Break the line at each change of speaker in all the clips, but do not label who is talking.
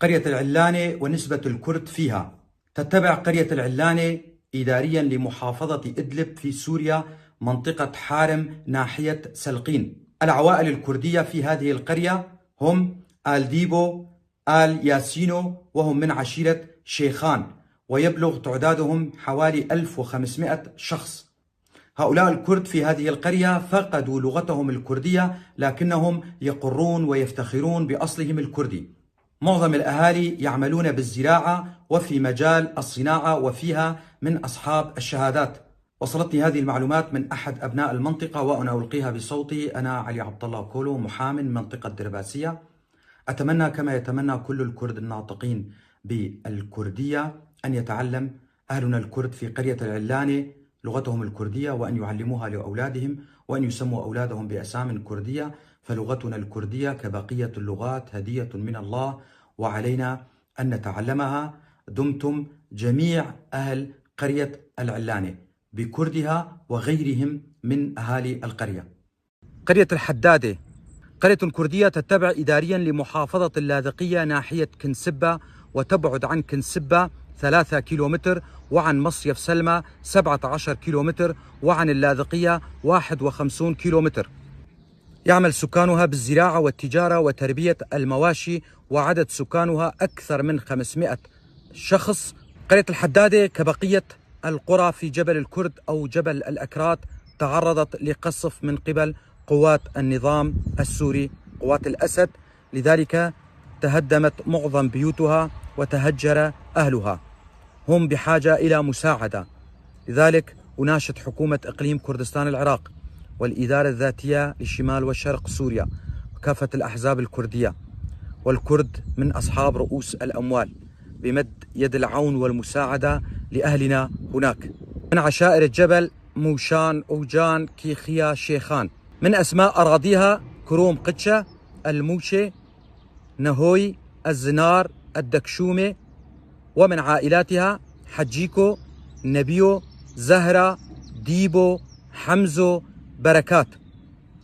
قرية العلانة ونسبة الكرد فيها. تتبع قرية العلانة إداريا لمحافظة إدلب في سوريا منطقة حارم ناحية سلقين. العوائل الكردية في هذه القرية هم آل ديبو، آل ياسينو، وهم من عشيرة شيخان، ويبلغ تعدادهم حوالي 1500 شخص. هؤلاء الكرد في هذه القرية فقدوا لغتهم الكردية، لكنهم يقرون ويفتخرون بأصلهم الكردي. معظم الأهالي يعملون بالزراعة وفي مجال الصناعة، وفيها من أصحاب الشهادات. وصلتني هذه المعلومات من أحد أبناء المنطقة وأنا ألقيها بصوتي. أنا علي عبد الله كولو، محام من منطقة درباسية. أتمنى كما يتمنى كل الكرد الناطقين بالكردية أن يتعلم أهلنا الكرد في قرية العلانة لغتهم الكردية، وأن يعلموها لأولادهم، وأن يسموا أولادهم بأسام كردية، فلغتنا الكردية كبقية اللغات هدية من الله، وعلينا أن نتعلمها. دمتم جميع أهل قرية العلانة بكردها وغيرهم من أهالي القرية. قرية الحدادة قرية كردية تتبع إداريا لمحافظة اللاذقية ناحية كنسبة، وتبعد عن كنسبة 3 كيلومتر، وعن مصيف سلمى 17 كيلومتر، وعن اللاذقية 51 كيلومتر. يعمل سكانها بالزراعة والتجارة وتربية المواشي، وعدد سكانها أكثر من 500 شخص. قرية الحدادة كبقية القرى في جبل الكرد أو جبل الأكراد تعرضت لقصف من قبل قوات النظام السوري، قوات الأسد، لذلك تهدمت معظم بيوتها وتهجر أهلها. هم بحاجة إلى مساعدة، لذلك أناشد حكومة إقليم كردستان العراق والإدارة الذاتية لشمال وشرق سوريا وكافة الأحزاب الكردية والكرد من أصحاب رؤوس الأموال بمد يد العون والمساعدة لأهلنا هناك. من عشائر الجبل موشان، أوجان، كيخيا، شيخان. من أسماء أراضيها كروم قدشة، الموشة، نهوي، الزنار، الدكشومة. ومن عائلاتها حجيكو، نبيو، زهرة، ديبو، حمزو، بركات.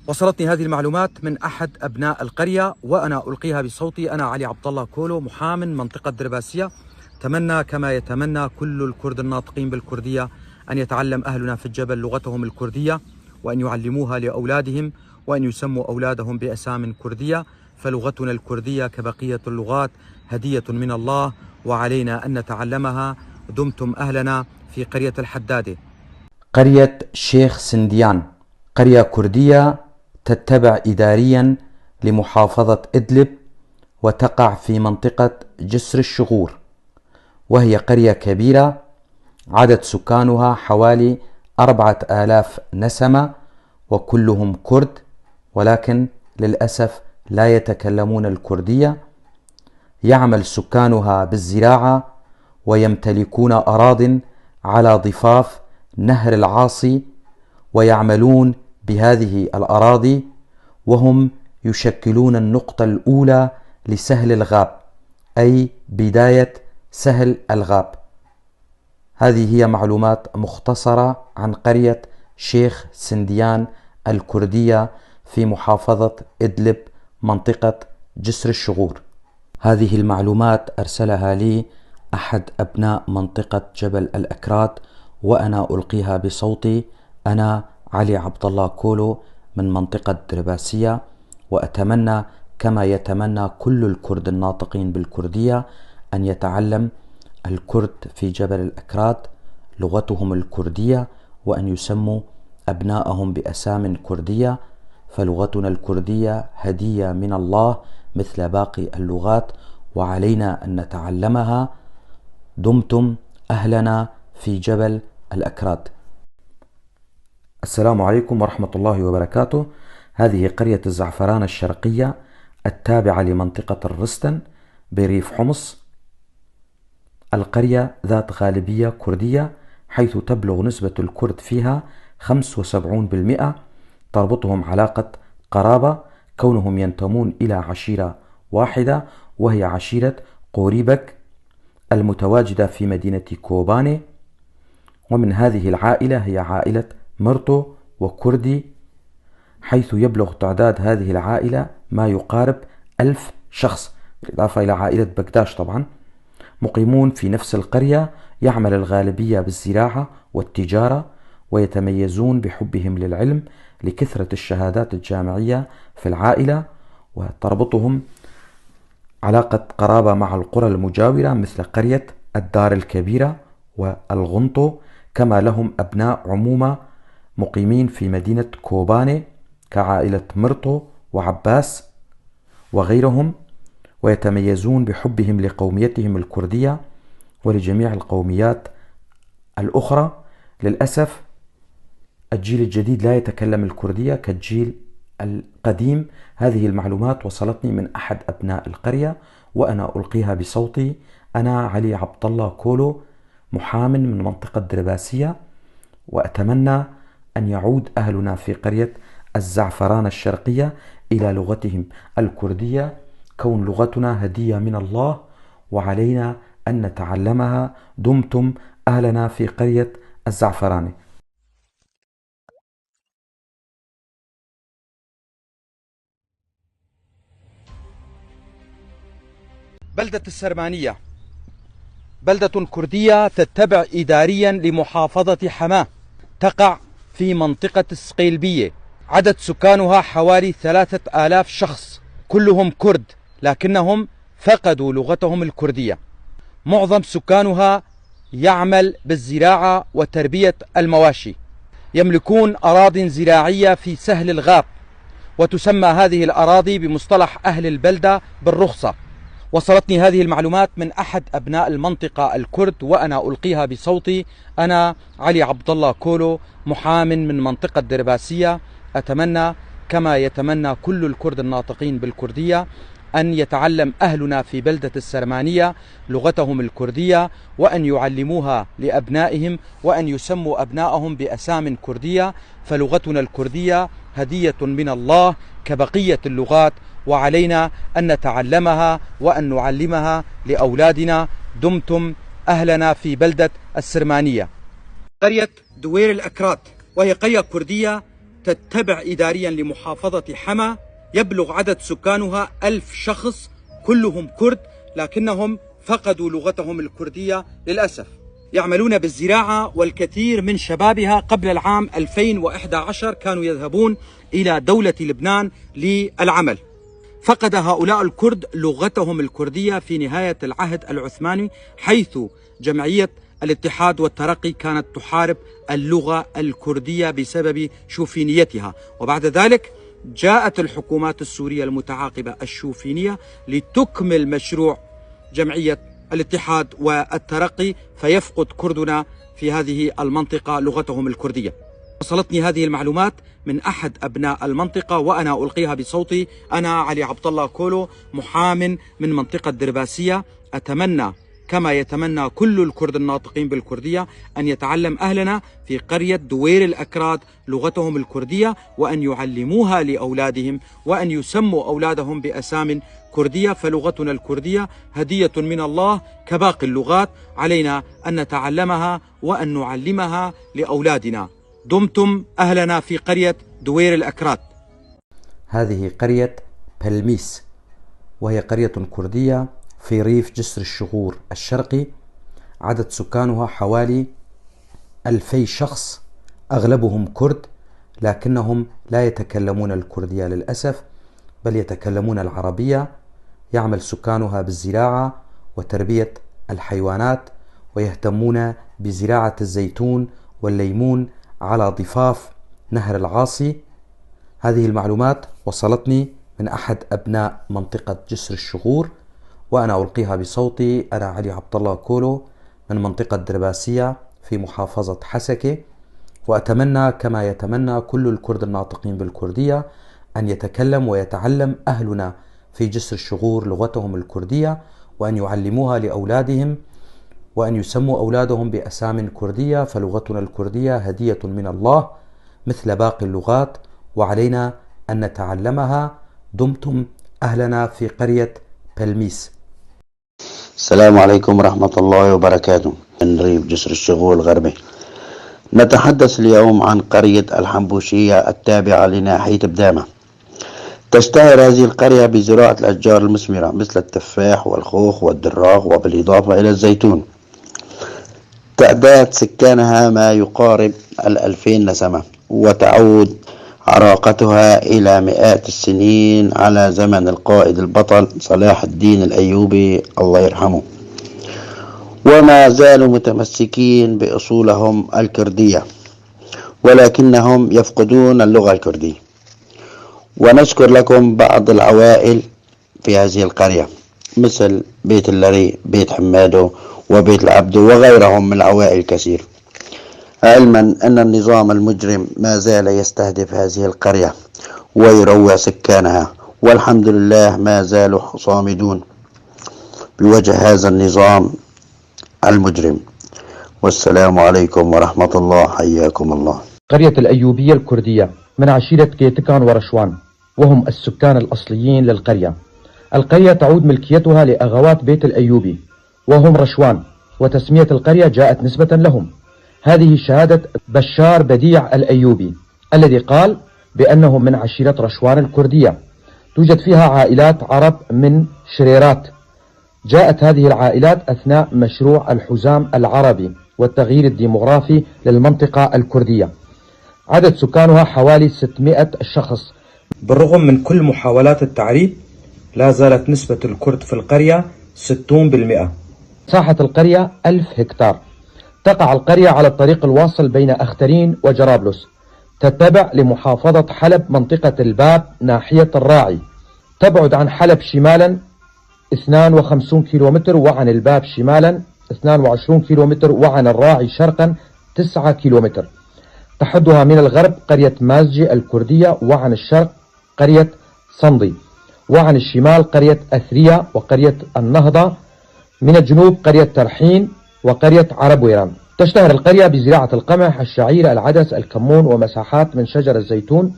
وصلتني هذه المعلومات من أحد أبناء القرية وأنا ألقيها بصوتي. أنا علي عبد الله كولو، محام من منطقة درباسية. أتمنى كما يتمنى كل الكرد الناطقين بالكردية أن يتعلم أهلنا في الجبل لغتهم الكردية، وأن يعلموها لأولادهم، وأن يسموا أولادهم بأسام كردية، فلغتنا الكردية كبقية اللغات هدية من الله، وعلينا أن نتعلمها. دمتم أهلنا في قرية الحدادة.
قرية شيخ سنديان قرية كردية تتبع إداريا لمحافظة إدلب، وتقع في منطقة جسر الشغور، وهي قرية كبيرة عدد سكانها حوالي 4000 نسمة، وكلهم كرد، ولكن للأسف لا يتكلمون الكردية. يعمل سكانها بالزراعة، ويمتلكون أراضٍ على ضفاف نهر العاصي، ويعملون بهذه الأراضي، وهم يشكلون النقطة الأولى لسهل الغاب، أي بداية سهل الغاب. هذه هي معلومات مختصرة عن قرية شيخ سنديان الكردية في محافظة إدلب منطقة جسر الشغور. هذه المعلومات أرسلها لي أحد أبناء منطقة جبل الأكراد وأنا ألقيها بصوتي. أنا علي عبد الله كولو من منطقة درباسية، وأتمنى كما يتمنى كل الكرد الناطقين بالكردية أن يتعلم الكرد في جبل الأكراد لغتهم الكردية، وأن يسموا أبناءهم بأسام كردية، فلغتنا الكردية هدية من الله مثل باقي اللغات، وعلينا أن نتعلمها. دمتم أهلنا في جبل الأكراد. السلام عليكم ورحمة الله وبركاته. هذه قرية الزعفران الشرقية التابعة لمنطقة الرستن بريف حمص. القرية ذات غالبية كردية، حيث تبلغ نسبة الكرد فيها 75%. تربطهم علاقة قرابة، كونهم ينتمون إلى عشيرة واحدة، وهي عشيرة قوريبك المتواجدة في مدينة كوباني. ومن هذه العائلة هي عائلة مرتو وكردي، حيث يبلغ تعداد هذه العائلة ما يقارب 1000 شخص. بالإضافة إلى عائلة بكداش طبعا، مقيمون في نفس القرية، يعمل الغالبية بالزراعة والتجارة، ويتميزون بحبهم للعلم لكثرة الشهادات الجامعية في العائلة، وتربطهم علاقة قرابة مع القرى المجاورة مثل قرية الدار الكبيرة والغنطو، كما لهم أبناء عمومة مقيمين في مدينة كوباني كعائلة مرطو وعباس وغيرهم، ويتميزون بحبهم لقوميتهم الكردية ولجميع القوميات الأخرى. للأسف الجيل الجديد لا يتكلم الكردية كالجيل القديم. هذه المعلومات وصلتني من أحد أبناء القرية وأنا ألقيها بصوتي. أنا علي عبد الله كولو، محام من منطقة درباسية، وأتمنى أن يعود أهلنا في قرية الزعفران الشرقية إلى لغتهم الكردية، كون لغتنا هدية من الله وعلينا أن نتعلمها. دمتم أهلنا في قرية الزعفران.
بلدة السرمانية بلدة كردية تتبع إداريا لمحافظة حماة، تقع في منطقة السقيلبية. عدد سكانها حوالي 3000 شخص، كلهم كرد لكنهم فقدوا لغتهم الكردية. معظم سكانها يعمل بالزراعة وتربية المواشي. يملكون أراضٍ زراعية في سهل الغاب، وتسمى هذه الأراضي بمصطلح أهل البلدة بالرخصة. وصلتني هذه المعلومات من أحد أبناء المنطقة الكرد وأنا ألقيها بصوتي. أنا علي عبد الله كولو، محام من منطقة درباسية. أتمنى كما يتمنى كل الكرد الناطقين بالكردية أن يتعلم أهلنا في بلدة السرمانية لغتهم الكردية، وأن يعلموها لأبنائهم، وأن يسموا أبنائهم بأسام كردية، فلغتنا الكردية هدية من الله كبقية اللغات، وعلينا أن نتعلمها وأن نعلمها لأولادنا. دمتم أهلنا في بلدة السرمانية. قرية دوير الأكراد، وهي قرية كردية تتبع إداريا لمحافظة حما. يبلغ عدد سكانها 1000 شخص، كلهم كرد لكنهم فقدوا لغتهم الكردية للأسف. يعملون بالزراعة، والكثير من شبابها قبل العام 2011 كانوا يذهبون إلى دولة لبنان للعمل. فقد هؤلاء الكرد لغتهم الكردية في نهاية العهد العثماني، حيث جمعية الاتحاد والترقي كانت تحارب اللغة الكردية بسبب شوفينيتها، وبعد ذلك جاءت الحكومات السورية المتعاقبة الشوفينية لتكمل مشروع جمعية الاتحاد والترقي، فيفقد كردنا في هذه المنطقة لغتهم الكردية. وصلتني هذه المعلومات من أحد أبناء المنطقة وأنا ألقيها بصوتي. أنا علي عبد الله كولو، محام من منطقة درباسية. أتمنى كما يتمنى كل الكرد الناطقين بالكردية أن يتعلم أهلنا في قرية دوير الأكراد لغتهم الكردية، وأن يعلموها لأولادهم، وأن يسموا أولادهم بأسام كردية، فلغتنا الكردية هدية من الله كباقي اللغات، علينا أن نتعلمها وأن نعلمها لأولادنا. دمتم أهلنا في قرية دوير الأكراد.
هذه قرية بلميس، وهي قرية كردية في ريف جسر الشغور الشرقي. عدد سكانها حوالي 2000 شخص، أغلبهم كرد لكنهم لا يتكلمون الكردية للأسف، بل يتكلمون العربية. يعمل سكانها بالزراعة وتربية الحيوانات، ويهتمون بزراعة الزيتون والليمون على ضفاف نهر العاصي. هذه المعلومات وصلتني من أحد أبناء منطقة جسر الشغور وأنا ألقيها بصوتي. أنا علي عبد الله كولو من منطقة درباسية في محافظة حسكة، وأتمنى كما يتمنى كل الكرد الناطقين بالكردية أن يتكلم ويتعلم أهلنا في جسر الشغور لغتهم الكردية، وأن يعلموها لأولادهم، وأن يسموا أولادهم بأسام كردية، فلغتنا الكردية هدية من الله مثل باقي اللغات، وعلينا أن نتعلمها. دمتم أهلنا في قرية بلميس.
السلام عليكم ورحمة الله وبركاته. من ريف جسر الشغور الغربي. نتحدث اليوم عن قرية الحنبوشية التابعة لناحية بدامة. تشتهر هذه القرية بزراعة الأشجار المثمرة مثل التفاح والخوخ والدراغ، وبالإضافة إلى الزيتون. تعداد سكانها ما يقارب 2000 نسمة، وتعود عراقتها إلى مئات السنين على زمن القائد البطل صلاح الدين الأيوبي الله يرحمه، وما زالوا متمسكين بأصولهم الكردية، ولكنهم يفقدون اللغة الكردية. ونذكر لكم بعض العوائل في هذه القرية مثل بيت اللري، بيت حمادو، وبيت العبدو، وغيرهم من العوائل الكثير، علما أن النظام المجرم ما زال يستهدف هذه القرية ويروع سكانها، والحمد لله ما زالوا صامدون بوجه هذا النظام المجرم. والسلام عليكم ورحمة الله، حياكم الله.
قرية الأيوبية الكردية من عشيرة كيتكان ورشوان، وهم السكان الأصليين للقرية. القرية تعود ملكيتها لأغوات بيت الأيوبي وهم رشوان، وتسمية القرية جاءت نسبة لهم. هذه شهادة بشار بديع الأيوبي الذي قال بأنهم من عشيرة رشوان الكردية. توجد فيها عائلات عرب من شريرات. جاءت هذه العائلات أثناء مشروع الحزام العربي والتغيير الديمغرافي للمنطقة الكردية. عدد سكانها حوالي 600 شخص.
بالرغم من كل محاولات التعريب، لا زالت نسبة الكرد في القرية 60%.
مساحة القرية 1000 هكتار. تقع القرية على الطريق الواصل بين أخترين وجرابلس، تتبع لمحافظة حلب منطقة الباب ناحية الراعي. تبعد عن حلب شمالا 52 كيلومتر، وعن الباب شمالا 22 كيلومتر، وعن الراعي شرقا 9 كيلومتر. تحدها من الغرب قرية مازجي الكردية، وعن الشرق قرية صندي، وعن الشمال قرية أثريا وقرية النهضة، من الجنوب قرية ترحين وقرية عرب ويران. تشتهر القرية بزراعة القمح، الشعير، العدس، الكمون، ومساحات من شجر الزيتون،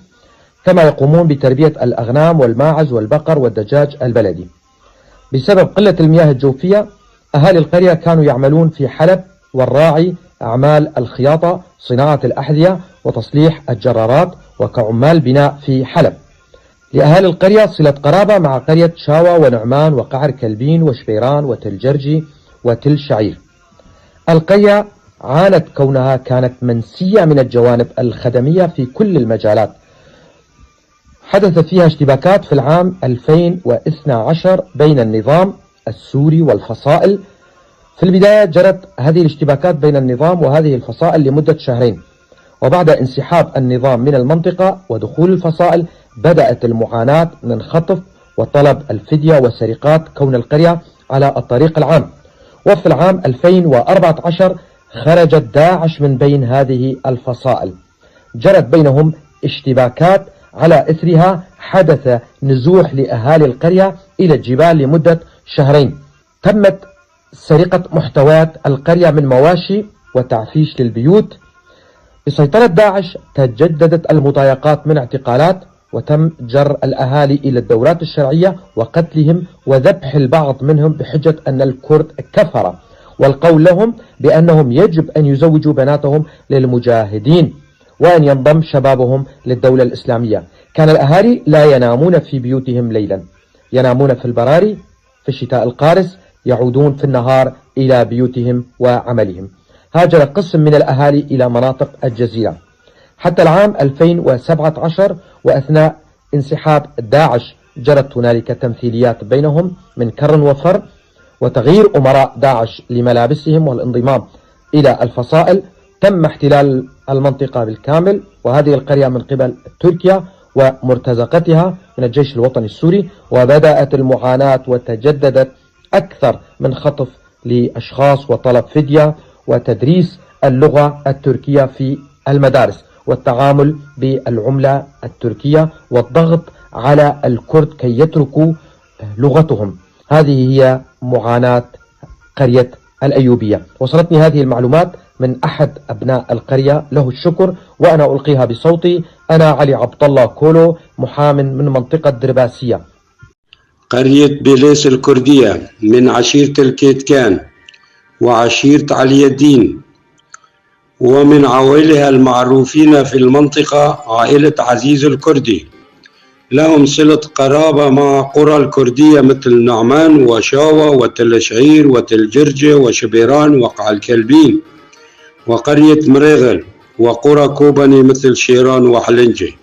كما يقومون بتربية الأغنام والماعز والبقر والدجاج البلدي. بسبب قلة المياه الجوفية، أهالي القرية كانوا يعملون في حلب والراعي أعمال الخياطة، صناعة الأحذية، وتصليح الجرارات، وكعمال بناء في حلب. لأهالي القرية صلة قرابة مع قرية شاوى ونعمان وقعر كلبين وشبيران وتل جرجي وتل شعير. القرية عانت كونها كانت منسية من الجوانب الخدمية في كل المجالات. حدثت فيها اشتباكات في العام 2012 بين النظام السوري والفصائل. في البداية جرت هذه الاشتباكات بين النظام وهذه الفصائل لمدة شهرين، وبعد انسحاب النظام من المنطقة ودخول الفصائل بدأت المعاناة من خطف وطلب الفدية وسرقات كون القرية على الطريق العام. وفي العام 2014 خرجت داعش من بين هذه الفصائل، جرت بينهم اشتباكات، على إثرها حدث نزوح لأهالي القرية إلى الجبال لمدة شهرين. تمت سرقة محتويات القرية من مواشي وتعفيش للبيوت. بسيطرة داعش تجددت المضايقات من اعتقالات، وتم جر الأهالي إلى الدورات الشرعية وقتلهم وذبح البعض منهم بحجة أن الكرد كفرة، والقول لهم بأنهم يجب أن يزوجوا بناتهم للمجاهدين وأن ينضم شبابهم للدولة الإسلامية. كان الأهالي لا ينامون في بيوتهم ليلا، ينامون في البراري في الشتاء القارس، يعودون في النهار إلى بيوتهم وعملهم. هاجر قسم من الأهالي إلى مناطق الجزيرة حتى العام 2017، وأثناء انسحاب داعش جرت هنالك تمثيليات بينهم من كر وفر وتغيير أمراء داعش لملابسهم والانضمام إلى الفصائل. تم احتلال المنطقة بالكامل وهذه القرية من قبل تركيا ومرتزقتها من الجيش الوطني السوري، وبدأت المعاناة وتجددت أكثر من خطف لأشخاص وطلب فدية وتدريس اللغة التركية في المدارس والتعامل بالعملة التركية والضغط على الكرد كي يتركوا لغتهم. هذه هي معاناة قرية الأيوبية. وصلتني هذه المعلومات من أحد أبناء القرية، له الشكر، وأنا ألقيها بصوتي. أنا علي عبد الله كولو، محام من منطقة درباسية.
قرية بيليس الكردية من عشيرة الكيتكان وعشيرة علي الدين، ومن عوائلها المعروفين في المنطقة عائلة عزيز الكردي. لهم صلة قرابة مع قرى الكردية مثل نعمان وشاوة وتل شعير وتل جرجة وشبيران وقع الكلبين وقرية مريغل وقرى كوبني مثل شيران وحلنجي.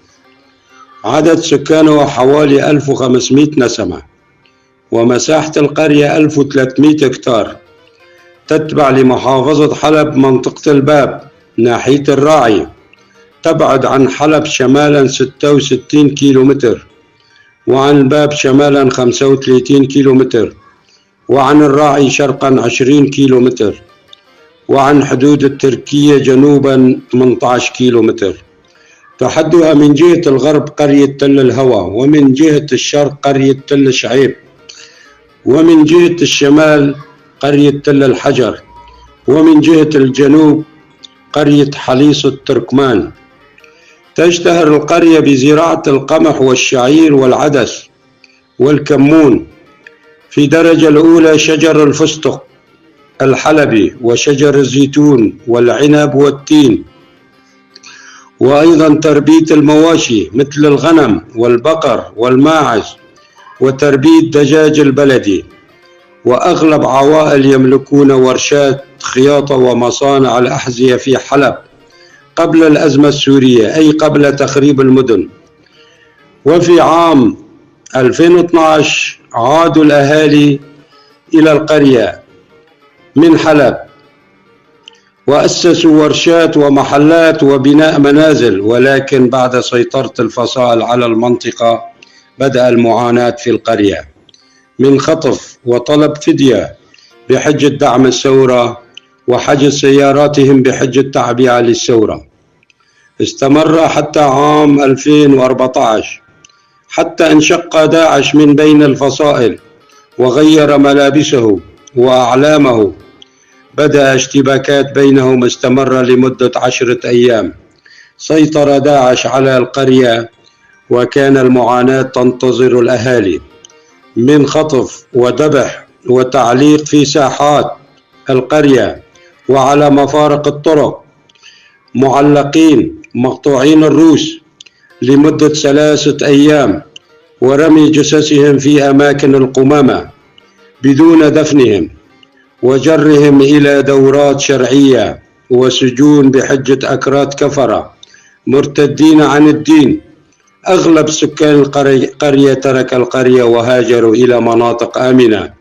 عدد سكانها حوالي 1500 نسمة، ومساحة القرية 1300 هكتار. تتبع لمحافظة حلب منطقة الباب ناحية الراعي، تبعد عن حلب شمالا 66 كيلومتر، وعن الباب شمالا 35 كيلومتر، وعن الراعي شرقا 20 كيلومتر، وعن حدود التركية جنوبا 18 كيلومتر. تحدها من جهة الغرب قرية تل الهوى، ومن جهة الشرق قرية تل شعيب، ومن جهة الشمال قرية تل الحجر، ومن جهة الجنوب قرية حليص التركمان. تشتهر القرية بزراعة القمح والشعير والعدس والكمون. في درجة الأولى شجر الفستق الحلبي وشجر الزيتون والعنب والتين، وأيضا تربية المواشي مثل الغنم والبقر والماعز، وتربية دجاج البلدي. وأغلب عوائل يملكون ورشات خياطة ومصانع الأحذية في حلب قبل الأزمة السورية، أي قبل تخريب المدن. وفي عام 2012 عادوا الأهالي إلى القرية من حلب وأسسوا ورشات ومحلات وبناء منازل، ولكن بعد سيطرة الفصائل على المنطقة بدأ المعاناة في القرية من خطف وطلب فدية بحجة دعم الثورة وحجز سياراتهم بحجة تعبئة للثورة. استمر حتى عام 2014، حتى انشق داعش من بين الفصائل وغير ملابسه وأعلامه. بدأ اشتباكات بينهم استمر لمدة 10 أيام. سيطر داعش على القرية، وكان المعاناة تنتظر الأهالي من خطف وذبح وتعليق في ساحات القرية وعلى مفارق الطرق، معلقين مقطوعين الرؤوس لمدة 3 أيام، ورمي جثثهم في أماكن القمامة بدون دفنهم، وجرهم إلى دورات شرعية وسجون بحجة أكراد كفرة مرتدين عن الدين. أغلب سكان القرية ترك القرية وهاجروا إلى مناطق آمنة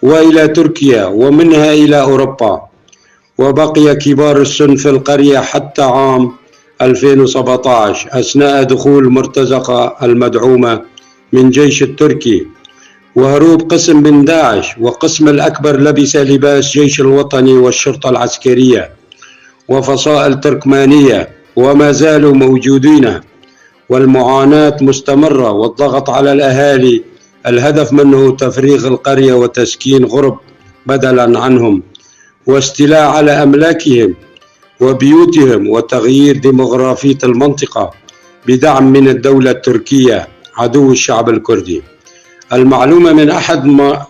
وإلى تركيا ومنها إلى أوروبا. وبقي كبار السن في القرية حتى عام 2017 أثناء دخول المرتزقة المدعومة من جيش التركي وهروب قسم من داعش، وقسم الأكبر لبس لباس جيش الوطني والشرطة العسكرية وفصائل تركمانية وما زالوا موجودين. والمعاناة مستمرة والضغط على الأهالي، الهدف منه تفريغ القرية وتسكين غرب بدلا عنهم، واستيلاء على أملاكهم وبيوتهم، وتغيير ديموغرافية المنطقة بدعم من الدولة التركية عدو الشعب الكردي. المعلومة من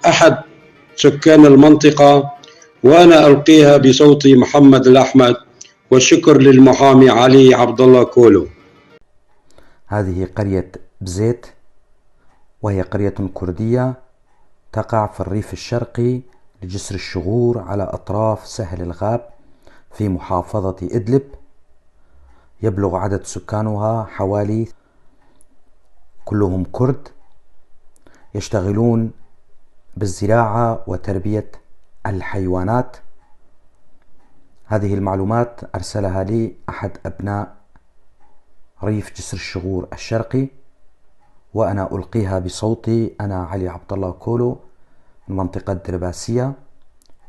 أحد سكان المنطقة، وأنا ألقيها بصوت محمد الأحمد، والشكر للمحامي علي عبد الله كولو.
هذه قرية بزيت، وهي قرية كردية تقع في الريف الشرقي لجسر الشغور على أطراف سهل الغاب في محافظة إدلب. يبلغ عدد سكانها حوالي كلهم كرد، يشتغلون بالزراعة وتربية الحيوانات. هذه المعلومات أرسلها لي أحد أبناء ريف جسر الشغور الشرقي، وأنا ألقيها بصوتي. أنا علي عبد الله كولو من منطقة درباسية،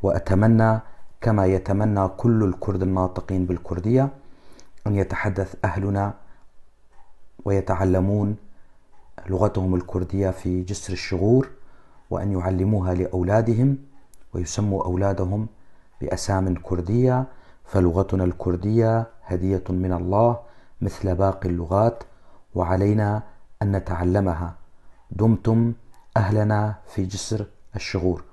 وأتمنى كما يتمنى كل الكرد الناطقين بالكردية أن يتحدث أهلنا ويتعلمون لغتهم الكردية في جسر الشغور، وأن يعلموها لأولادهم ويسموا أولادهم بأسام كردية، فلغتنا الكردية هدية من الله مثل باقي اللغات، وعلينا أن نتعلمها. دمتم أهلنا في جسر الشغور.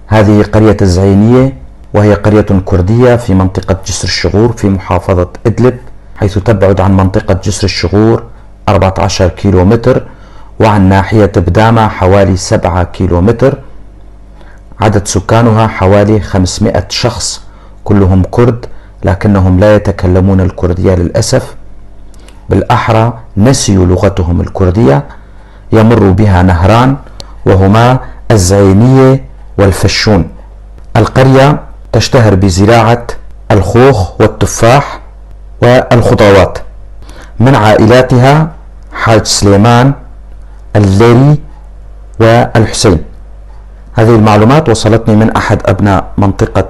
هذه قرية الزعينية، وهي قرية كردية في منطقة جسر الشغور في محافظة إدلب، حيث تبعد عن منطقة جسر الشغور 14 كيلو متر، وعن ناحية بدامة حوالي 7 كيلو متر. عدد سكانها حوالي 500 شخص، كلهم كرد لكنهم لا يتكلمون الكردية للأسف، بالأحرى نسيوا لغتهم الكردية. يمر بها نهران وهما الزعينية والفشون. القرية تشتهر بزراعة الخوخ والتفاح والخضروات. من عائلاتها حاج سليمان، الليري، والحسين. هذه المعلومات وصلتني من أحد أبناء منطقة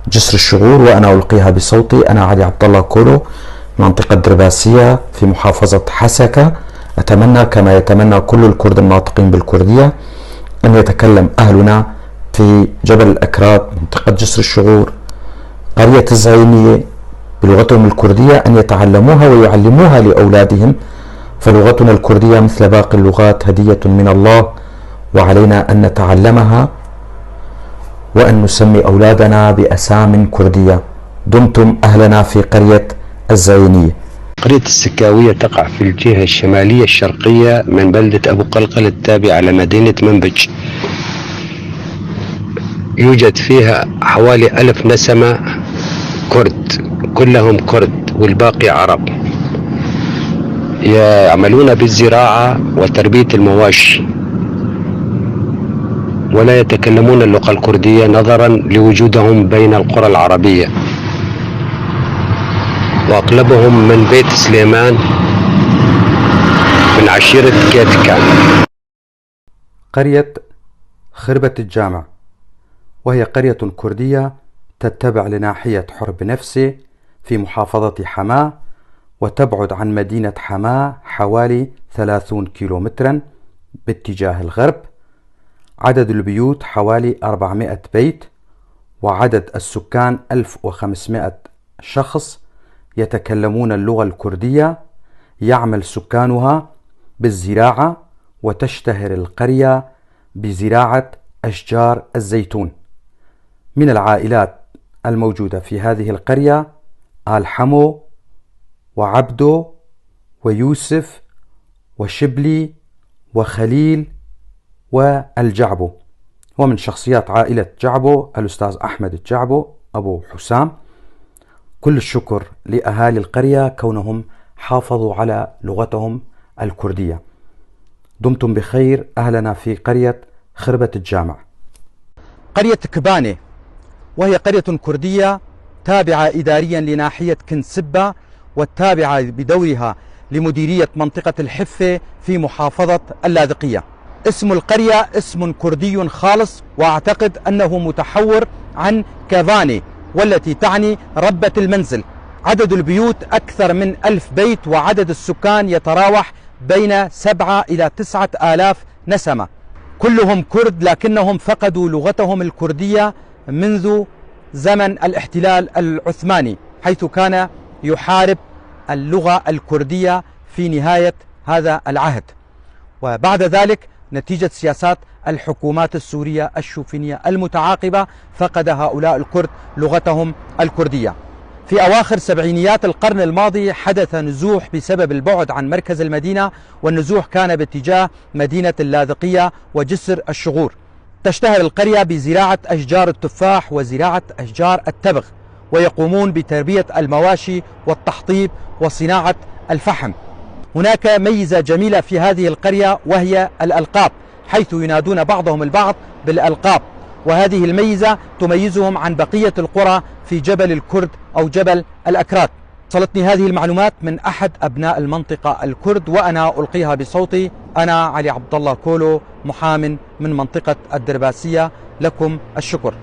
جسر الشغور وأنا ألقيها بصوتي. أنا علي عبد الله كولو، منطقة درباسية في محافظة حسكة. أتمنى كما يتمنى كل الكرد الناطقين بالكردية أن يتكلم أهلنا في جبل الأكراد، منطقة جسر الشغور، قرية الزعينية بلغتهم الكردية أن يتعلموها ويعلموها لأولادهم، فلغتنا الكردية مثل باقي اللغات هدية من الله، وعلينا أن نتعلمها وأن نسمي أولادنا بأسام كردية. دمتم أهلنا في قرية الزعينية.
قرية السكاوية تقع في الجهة الشمالية الشرقية من بلدة أبو قلقل التابعة لمدينة منبج. يوجد فيها حوالي 1000 نسمة كرد، كلهم كرد والباقي عرب، يعملون بالزراعة وتربية المواشي، ولا يتكلمون اللغة الكردية نظرا لوجودهم بين القرى العربية، وأغلبهم من بيت سليمان من عشيرة كيتكان.
قرية خربة الجامع، وهي قرية كردية تتبع لناحية حرب نفسه في محافظة حماة، وتبعد عن مدينة حماة حوالي 30 كيلومترا باتجاه الغرب. عدد البيوت حوالي 400 بيت، وعدد السكان 1500 شخص يتكلمون اللغة الكردية. يعمل سكانها بالزراعة، وتشتهر القرية بزراعة أشجار الزيتون. من العائلات الموجودة في هذه القرية آل حمو وعبدو ويوسف وشبلي وخليل والجعبو. ومن شخصيات عائلة جعبو الأستاذ أحمد الجعبو أبو حسام. كل الشكر لأهالي القرية كونهم حافظوا على لغتهم الكردية. دمتم بخير أهلنا في قرية خربة الجامع. قرية كبانة، وهي قرية كردية تابعة إداريا لناحية كنسبة، والتابعة بدورها لمديرية منطقة الحفة في محافظة اللاذقية. اسم القرية اسم كردي خالص، وأعتقد أنه متحور عن كافاني، والتي تعني ربة المنزل. عدد البيوت أكثر من 1000 بيت، وعدد السكان يتراوح بين 7 إلى 9 آلاف نسمة. كلهم كرد، لكنهم فقدوا لغتهم الكردية منذ زمن الاحتلال العثماني، حيث كان يحارب اللغة الكردية في نهاية هذا العهد. وبعد ذلك نتيجة سياسات الحكومات السورية الشوفينية المتعاقبة فقد هؤلاء الكرد لغتهم الكردية. في أواخر سبعينيات القرن الماضي حدث نزوح بسبب البعد عن مركز المدينة، والنزوح كان باتجاه مدينة اللاذقية وجسر الشغور. تشتهر القرية بزراعة أشجار التفاح وزراعة أشجار التبغ، ويقومون بتربية المواشي والتحطيب وصناعة الفحم. هناك ميزة جميلة في هذه القرية وهي الألقاب، حيث ينادون بعضهم البعض بالألقاب، وهذه الميزة تميزهم عن بقية القرى في جبل الكرد أو جبل الأكراد. وصلتني هذه المعلومات من أحد أبناء المنطقة الكرد وأنا ألقيها بصوتي. أنا علي عبد الله كولو، محام من منطقة الدرباسية. لكم الشكر.